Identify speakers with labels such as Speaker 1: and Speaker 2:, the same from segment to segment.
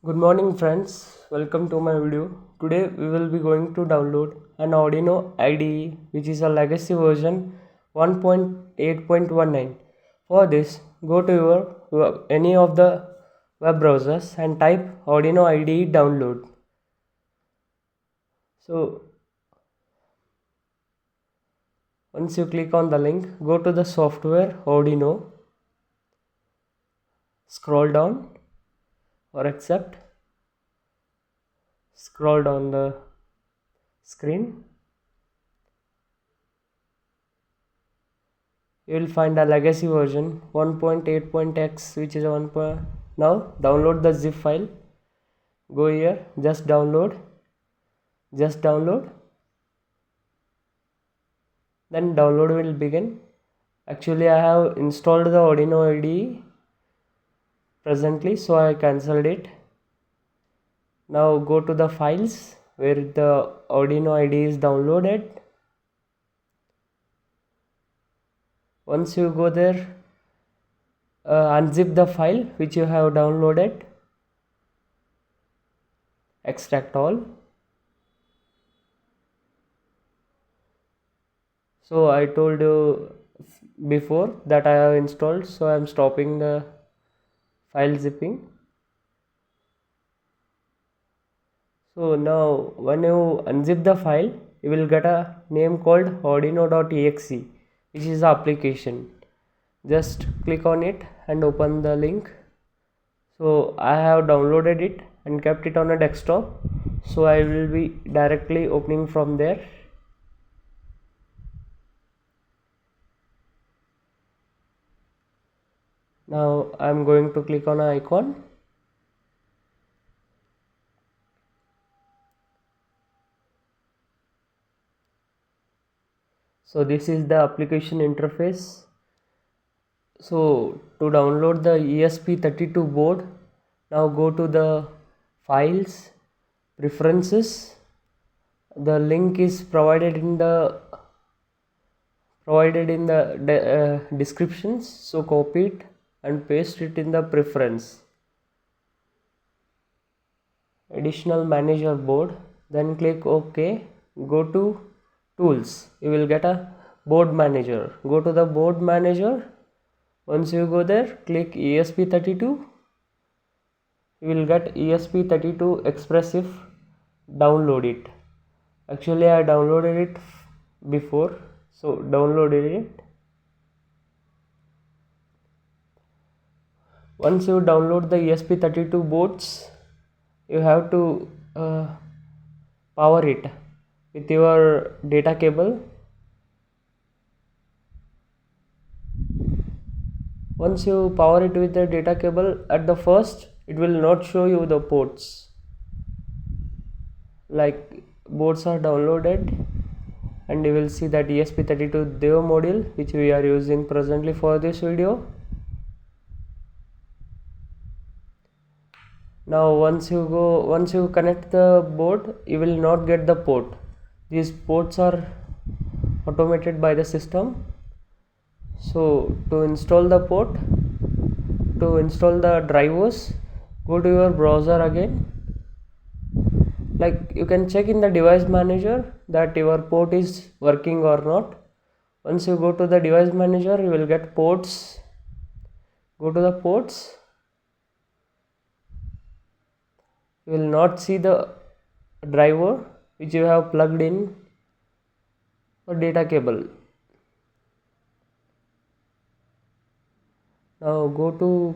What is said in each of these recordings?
Speaker 1: Good morning friends, welcome to my video. Today we will be going to download an Arduino IDE which is a legacy version 1.8.19. For this, go to your any of the web browsers and type Arduino IDE download. So once you click on the link, go to the software Arduino, scroll down or accept, scroll down the screen. You will find a legacy version 1.8.x which is 1. Now download the zip file. Go here, just download, then download will begin. Actually I have installed the Arduino IDE presently, so I cancelled it. Now go to the files where the Arduino IDE is downloaded. Once you go there, unzip the file which you have downloaded, extract all. So I told you before that I have installed, so I am stopping the file zipping. So now when you unzip the file, you will get a name called Arduino.exe, which is the application. Just click on it and open the link. So I have downloaded it and kept it on a desktop, so I will be directly opening from there. Now I am going to click on an icon. So this is the application interface. So to download the ESP32 board, now go to the files, preferences. The link is provided in the descriptions, so copy it and paste it in the preference. Additional manager board, then click OK. Go to tools, you will get a board manager. Go to the board manager. Once you go there, click ESP32. You will get ESP32 expressive. Download it. Actually I downloaded it before, so downloaded it. Once you download the ESP32 boards, you have to power it with your data cable. Once you power it with the data cable, at the first it will not show you the ports, like boards are downloaded, and you will see that ESP32 Deo module which we are using presently for this video. Now once you connect the board, you will not get the port. These ports are automated by the system. So to install the port, to install the drivers, go to your browser again. Like you can check in the device manager that your port is working or not. Once you go to the device manager, you will get ports. Go to the ports. You will not see the driver which you have plugged in or data cable. Now go to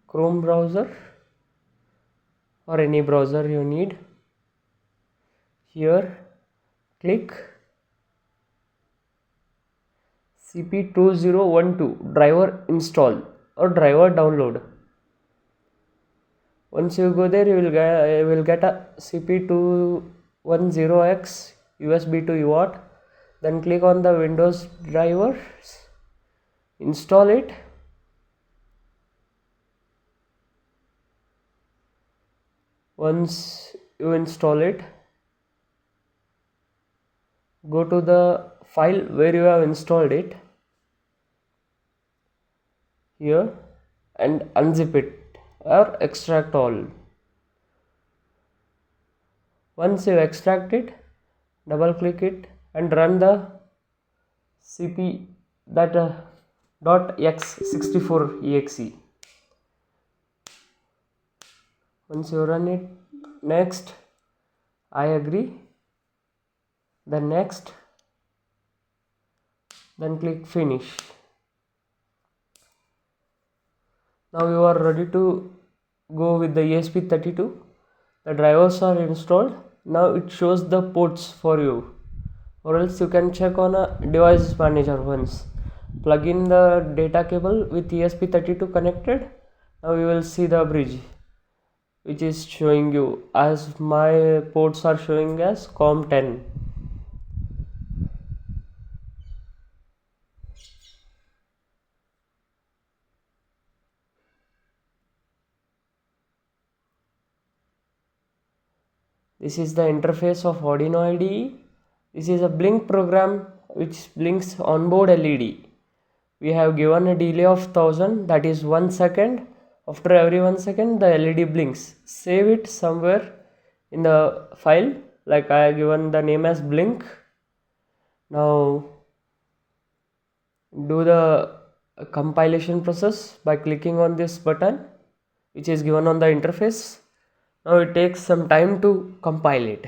Speaker 1: Chrome browser or any browser you need. Here click CP2102 driver install or driver download. Once you go there, you will get a CP210X USB to UART. Then click on the Windows drivers, install it. Once you install it, go to the file where you have installed it here and unzip it or extract all. Once you extract it, double click it and run the cp that .x64exe. Once you run it, next I agree, then next, then click finish. Now you are ready to go with the ESP32. The drivers are installed. Now it shows the ports for you, or else you can check on a device manager once. Plug in the data cable with ESP32 connected. Now you will see the bridge which is showing you, as my ports are showing as COM10. This is the interface of Arduino IDE. This is a blink program which blinks onboard LED. We have given a delay of 1000, that is 1 second. After every 1 second the LED blinks. Save it somewhere in the file, like I have given the name as blink. Now do the compilation process by clicking on this button which is given on the interface. Now it takes some time to compile it.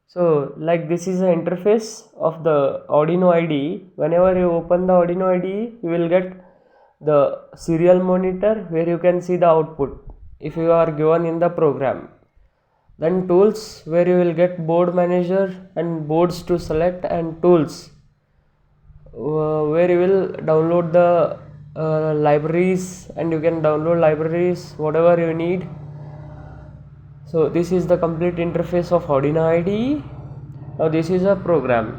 Speaker 1: So like this is the interface of the Arduino IDE. Whenever you open the Arduino IDE, you will get the serial monitor where you can see the output if you are given in the program. Then tools where you will get board manager and boards to select, and tools where you will download the libraries, and you can download libraries whatever you need. So this is the complete interface of Arduino IDE. Now this is a program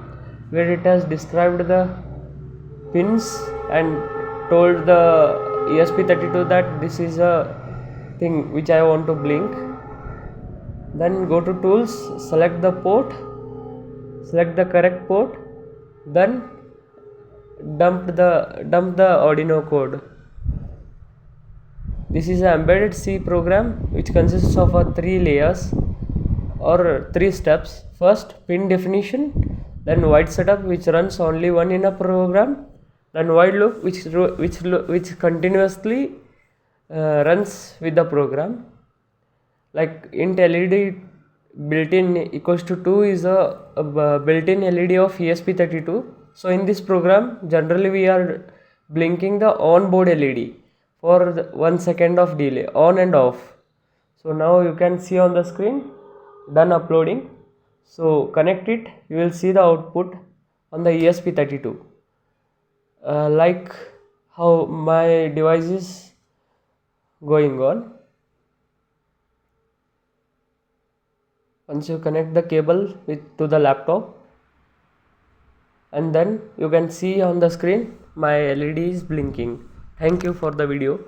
Speaker 1: where it has described the pins and told the ESP32 that this is a thing which I want to blink. Then go to tools, select the port, select the correct port, then dump the Arduino code. This is an embedded C program which consists of 3 layers or 3 steps. First, pin definition, then while setup which runs only one in a program, then while loop which continuously runs with the program. Like int LED built-in equals to 2 is a built-in LED of ESP32. So in this program generally we are blinking the onboard LED for 1 second of delay, on and off. So now you can see on the screen, done uploading. So connect it, you will see the output on the ESP32 like how my device is going on. Once you connect the cable to the laptop, and then you can see on the screen my LED is blinking. Thank you for the video.